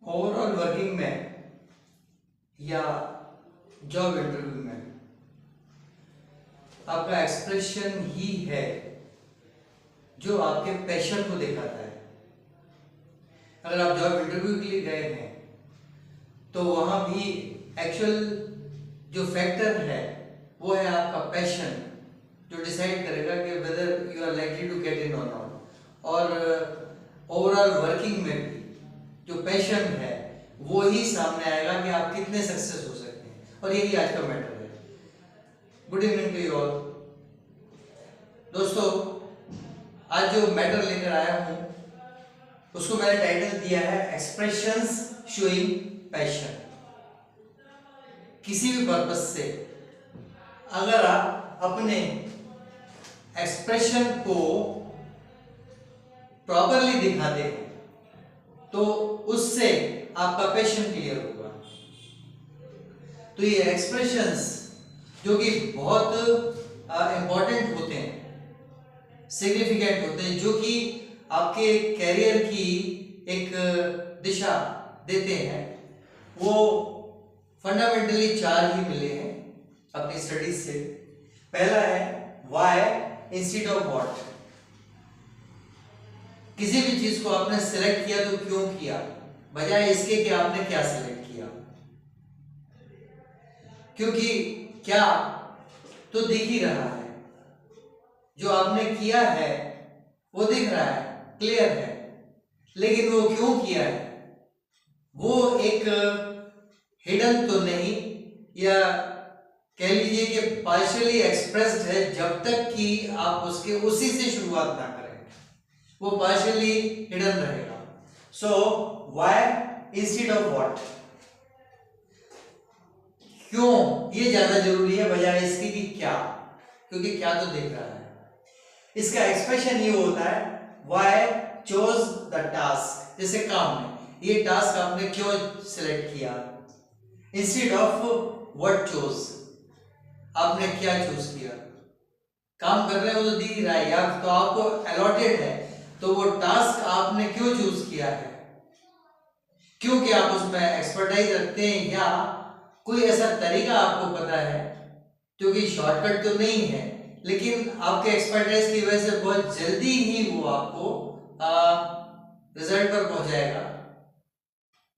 Overall working में या job interview में आपका एक्सप्रेशन ही है जो आपके पैशन को दिखाता है। अगर आप जॉब इंटरव्यू के लिए गए हैं तो वहां भी एक्चुअल जो फैक्टर है वो है आपका पैशन, जो डिसाइड करेगा कि whether you are likely to get in or not. और ओवरऑल वर्किंग में भी जो पैशन है वो ही सामने आएगा कि आप कितने सक्सेस हो सकते हैं, और यही आज का मैटर है। Good evening to you all दोस्तों। आज जो मैटर लेकर आया हूं उसको मैंने टाइटल दिया है एक्सप्रेशंस शोइंग पैशन। किसी भी पर्पस से अगर आप अपने एक्सप्रेशन को प्रॉपरली दिखाते हैं तो उससे आपका पैशन क्लियर होगा। तो ये एक्सप्रेशंस जो कि बहुत इंपॉर्टेंट होते हैं, सिग्निफिकेंट होते हैं, जो कि आपके कैरियर की एक दिशा देते हैं, वो फंडामेंटली 4 ही मिले हैं अपनी स्टडीज से। पहला है व्हाई इंस्टेड ऑफ व्हाट। किसी भी चीज को आपने सिलेक्ट किया तो क्यों किया, बजाय इसके कि आपने क्या सिलेक्ट किया। क्योंकि क्या तो दिख ही रहा है, जो आपने किया है वो दिख रहा है, क्लियर है, लेकिन वो क्यों किया है वो एक हिडन तो नहीं, या कह लीजिए कि पार्शियली एक्सप्रेस्ड है। जब तक कि आप उसी से शुरुआत ना करें वो पार्शियली हिडन रहेगा। So why instead of what, क्यों ये ज्यादा जरूरी है बजाय इसके कि क्या, क्योंकि क्या तो देख रहा है। इसका एक्सप्रेशन ये होता है व्हाई चोज द टास्क। जैसे काम में ये टास्क आपने क्यों सिलेक्ट किया, इंस्टेड ऑफ व्हाट चोज, आपने क्या चूज किया। काम कर रहे हो तो दिख रहा है, या तो आपको अलॉटेड है, तो वो टास्क आपने क्यों चूज किया है, क्योंकि आप उसमें एक्सपर्टाइज रखते हैं, या कोई ऐसा तरीका आपको पता है, क्योंकि शॉर्टकट तो नहीं है, लेकिन आपके एक्सपर्टाइज की वजह से बहुत जल्दी ही वो आपको रिजल्ट पर पहुंचाएगा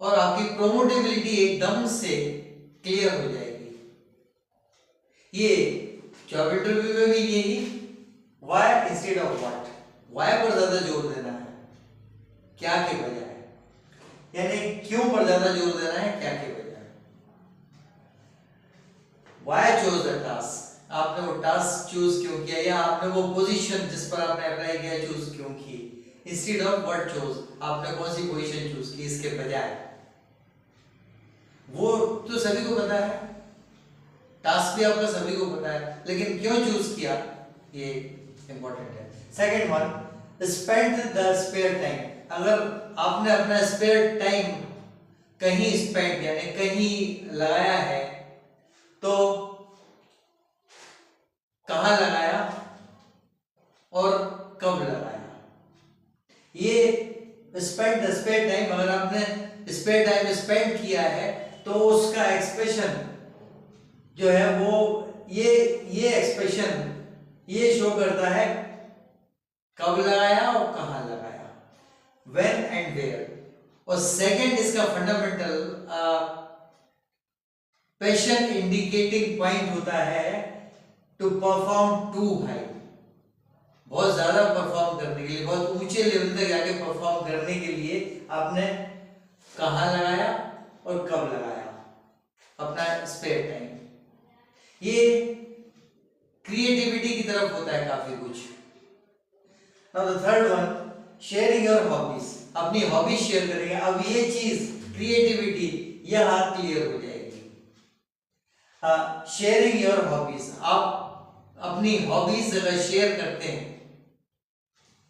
और आपकी प्रोमोटेबिलिटी एकदम से क्लियर हो जाएगी। ये जॉब इंटरव्यू में भी यही why instead of what, why पर ज्यादा जोर देना है क्या के बजाय, यानी क्यों पर ज्यादा जोर देना है क्या के बजाय। व्हाई चूज द टास्क, आपने वो टास्क चूज क्यों किया, या आपने वो पोजीशन जिस पर आपने अप्लाई किया चूज क्यों की, इंस्टेड ऑफ व्हाट चूज, आपने कौन सी पोजीशन चूज की इसके बजाय। वो तो सभी को पता है, टास्क भी आपका सभी को पता है, लेकिन क्यों चूज किया ये इंपॉर्टेंट है। Second one spend the spare time. अगर आपने अपना स्पेयर टाइम कहीं स्पेंड यानी कहीं लगाया है तो कहां लगाया और कब लगाया। ये स्पेंड द स्पेयर टाइम, अगर आपने स्पेयर टाइम स्पेंड किया है तो उसका एक्सप्रेशन जो है वो ये एक्सप्रेशन ये शो करता है कब लगाया और कहां लगाया, व्हेन एंड वेयर। और सेकंड इसका फंडामेंटल पैशन इंडिकेटिंग पॉइंट होता है टू परफॉर्म टू हाई, बहुत ज्यादा परफॉर्म करने के लिए, बहुत ऊंचे लेवल तक जाके परफॉर्म करने के लिए आपने कहां लगाया और कब लगाया अपना स्पेयर टाइम। ये क्रिएटिविटी की तरफ होता है काफी कुछ। Now the third one sharing your hobbies, अपनी हॉबीज शेयर करेंगे। अब ये चीज क्रिएटिविटी यह क्लियर हो जाएगी। शेयरिंग योर हॉबीज, आप अपनी हॉबीज अगर शेयर करते हैं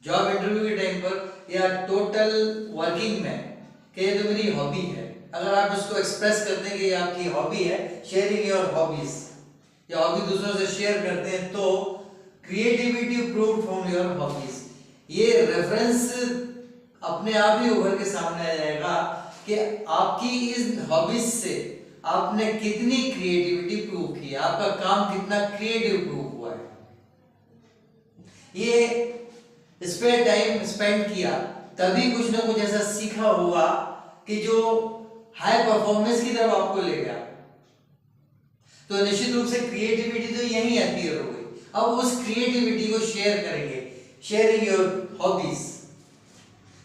जॉब इंटरव्यू के टाइम पर या टोटल वर्किंग में कि ये तो मेरी हॉबी है, अगर आप इसको एक्सप्रेस करते हैं कि ये आपकी हॉबी है, शेयरिंग योर हॉबीज, या हॉबी दूसरों से शेयर करते हैं, तो creativity proved from your hobbies, ये रेफरेंस अपने आप ही उभर के सामने आ जाएगा कि आपकी इस हॉबीज से आपने कितनी क्रिएटिविटी प्रूव की, आपका काम कितना क्रिएटिव प्रूव हुआ है। ये इस पे टाइम स्पेंड किया तभी कुछ ना कुछ ऐसा सीखा होगा कि जो हाई परफॉर्मेंस की तरफ आपको ले गया। तो निश्चित रूप से क्रिएटिविटी तो यही अपीयर हो गई। अब उस क्रिएटिविटी को शेयर करेंगे, शेयरिंग योर हॉबीज।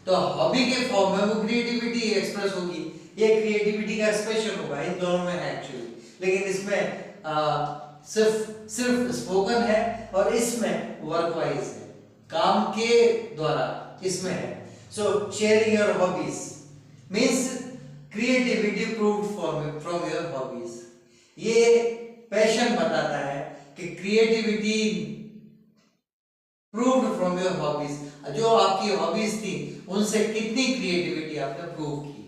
तो हॉबी के फॉर्म में वो क्रिएटिविटी एक्सप्रेस होगी, ये क्रिएटिविटी का एक्सप्रेशन होगा। इन दोनों में है एक्चुअली, लेकिन इसमें सिर्फ स्पोकन है और इसमें वर्क वाइज है, काम के द्वारा इसमें है। सो sharing your hobbies means creativity proved from your hobbies. ये पैशन बताता है कि creativity proved from your hobbies, जो आपकी हॉबीज थी उनसे कितनी क्रिएटिविटी आपने प्रूव की,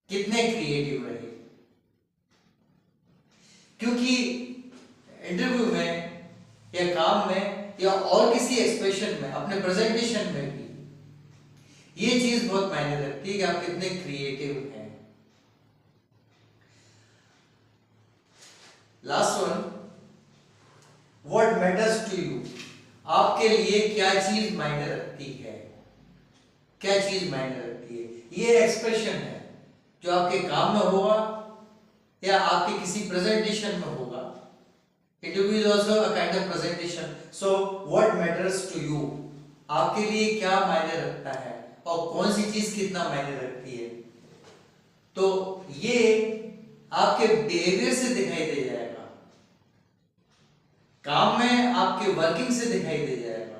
कितने क्रिएटिव रहे। क्योंकि इंटरव्यू में या काम में या और किसी एक्सप्रेशन में, अपने प्रेजेंटेशन में भी ये चीज बहुत मायने रखती है कि आप कितने क्रिएटिव हैं। Last one, what matters to you, आपके लिए क्या चीज मायने रखती है, क्या चीज मायने रखती है। ये एक्सप्रेशन है जो आपके काम में होगा या आपके किसी प्रेजेंटेशन में होगा। Interview is also a kind of presentation. So what matters to you, आपके लिए क्या मायने रखता है और कौन सी चीज कितना मायने रखती है। तो ये आपके बिहेवियर से दिखाई दे जाएगा, काम में आपके वर्किंग से दिखाई दे जाएगा,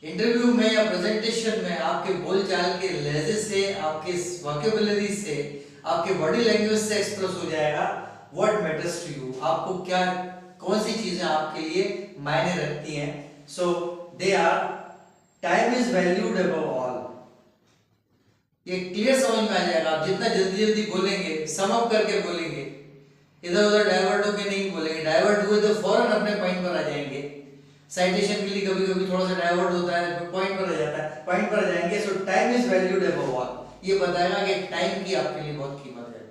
इंटरव्यू में या प्रेजेंटेशन में आपके बोलचाल के लहजे से, आपके वोकैबुलरी से, आपके बॉडी लैंग्वेज से एक्सप्रेस हो जाएगा व्हाट मैटर्स टू यू, आपको क्या, कौन सी चीजें आपके लिए मायने रखती हैं। So they are, time is valued above all. ये क्लियर समझ में आ जाएगा। आप जितना जल्दी जल्दी बोलेंगे, सम अप करके बोलेंगे, इधर उधर डाइवर्ट होकर नहीं बोलेंगे। डाइवर्ट हुए तो फौरन अपने पॉइंट पर आ जाएंगे। साइटेशन के लिए कभी कभी थोड़ा सा डाइवर्ट होता है, फिर पॉइंट पर आ जाता है, पॉइंट पर आ जाएंगे। सो time is valued above all, ये बताएगा कि टाइम की आपके लिए बहुत कीमत है।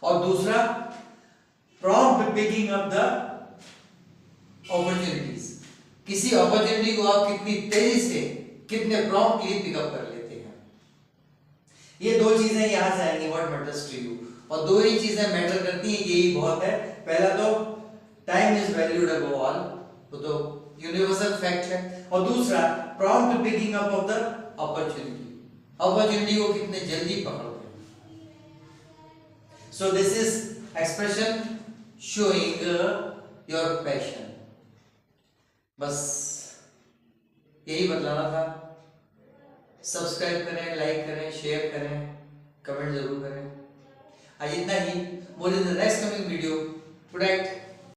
और दूसरा, prompt picking up the opportunities, किसी अपॉर्चुनिटी को आप कितनी तेजी से, कितने प्रॉम्प्टली पिकअप कर लेते हैं। ये दो चीजें यहां से आएंगी, व्हाट मैटर्स टू यू, और दो ही चीजें मैटर करती हैं, यही बहुत है। पहला तो time is valued above all, वो तो यूनिवर्सल फैक्ट है, और दूसरा prompt picking up of the opportunity, opportunity को कितने जल्दी पकड़ते हैं। So this is expression showing your passion. बस यही बतलाना था। सब्सक्राइब करें, लाइक करें, शेयर करें, कमेंट जरूर करें। आज इतना ही। More in the next coming video. Good night.